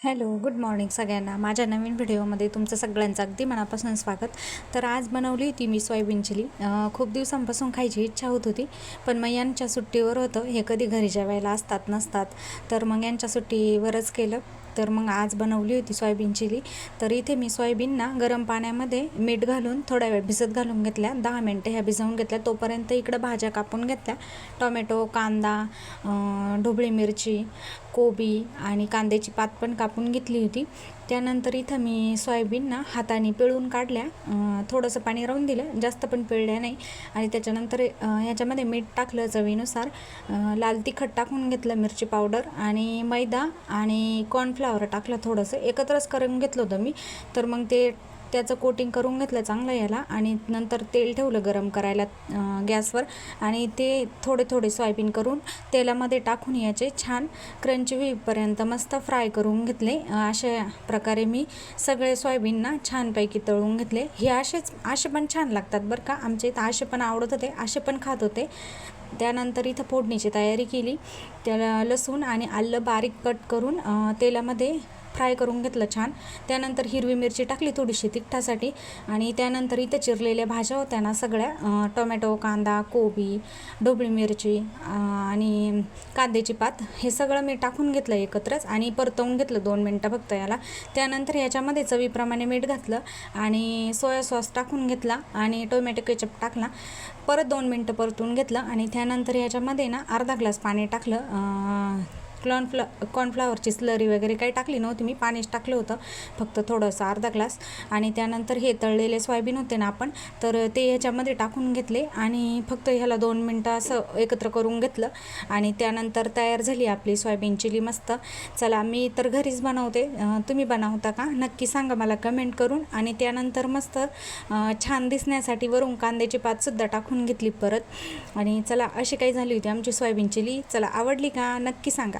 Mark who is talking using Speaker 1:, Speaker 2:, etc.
Speaker 1: Hello, good morning सगळ्यांना. माझ्या नवीन व्हिडिओमध्ये तुमचं सगळ्यांचं अगदी मनापासून स्वागत. तर आज बनवली होती मी सोयाबीन चिली. खूप दिवसांपासून खायची इच्छा होत होती, पण मग यांच्या सुट्टीवर होतं. हे कधी घरी जेवायला असतात नसतात, तर मग यांच्या सुट्टीवरच केलं. तर मग आज बनवली होती सोयाबीन चिली. तर इथे मी सोयाबीनना गरम पाण्यामध्ये मीठ घालून थोडा वेळ भिजत घालून घेतल्या. 10 मिनटं ह्या भिजवून घेतल्या. तोपर्यंत इकडं भाज्या कापून घेतल्या. टोमॅटो, कांदा, ढोबळी मिरची, कोबी आणि कांद्याची पात पण कापून घेतली होती. त्यानंतर इथं मी सोयाबीनना हाताने पिळून काढल्या. थोडंसं पाणी राहून दिलं, जास्त पण पिळल्या नाही. आणि त्याच्यानंतर ह्याच्यामध्ये मीठ टाकलं चवीनुसार. लाल तिखट टाकून घेतलं, मिरची पावडर आणि मैदा आणि कॉर्नफ्लॉवर टाकलं थोडंसं. एकत्रच करून घेतलं होतं मी. तर मग त्याचं कोटिंग करून घेतलं चांगलं याला. आणि नंतर तेल ठेवलं गरम करायला गॅसवर. आणि ते थोडे थोडे सोयाबीन करून तेलामध्ये टाकून याचे छान क्रंची होईपर्यंत मस्त फ्राय करून घेतले. अशा प्रकारे मी सगळे सोयाबीनना छानपैकी तळून घेतले. हे असे पण छान लागतात बरं का. आमच्या इथं असे पण आवडत होते, असे पण खात होते. त्यानंतर इथं फोडणीची तयारी केली. त्याला लसूण आणि आलं बारीक कट करून तेलामध्ये फ्राय करून घेतलं छान. त्यानंतर हिरवी मिरची टाकली थोडीशी तिखटासाठी. आणि त्यानंतर इथं चिरलेल्या भाज्या होत्या ना सगळ्या, टोमॅटो, कांदा, कोबी, ढोबळी मिरची आणि कांद्याची पात, हे सगळं मी टाकून घेतलं एकत्रच आणि परतवून घेतलं 2 मिनटं फक्त याला. त्यानंतर याच्यामध्ये चवीप्रमाणे मीठ घातलं आणि सोया सॉस टाकून घेतला आणि टोमॅटो केचप टाकला. परत 2 मिनटं परतून घेतलं आणि त्यानंतर याच्यामध्ये ना अर्धा ग्लास पाणी टाकलं. कॉर्नफ्लॉवरची स्लरी वगैरे काही टाकली नव्हती मी, पाणीच टाकलं होतं फक्त थोडंसं अर्धा ग्लास. आणि त्यानंतर हे तळलेले सोयाबीन होते ना आपण, तर ते ह्याच्यामध्ये टाकून घेतले आणि फक्त ह्याला 2 मिनटं असं एकत्र करून घेतलं. आणि त्यानंतर तयार झाली आपली सोयाबीन चिली मस्त. चला, मी तर घरीच बनवते, तुम्ही बनवता का नक्की सांगा मला कमेंट करून. आणि त्यानंतर मस्त छान दिसण्यासाठी वरून कांद्याची पातसुद्धा टाकून घेतली परत. आणि चला, अशी काही झाली होती आमची सोयाबीन चिली. चला, आवडली का नक्की सांगा.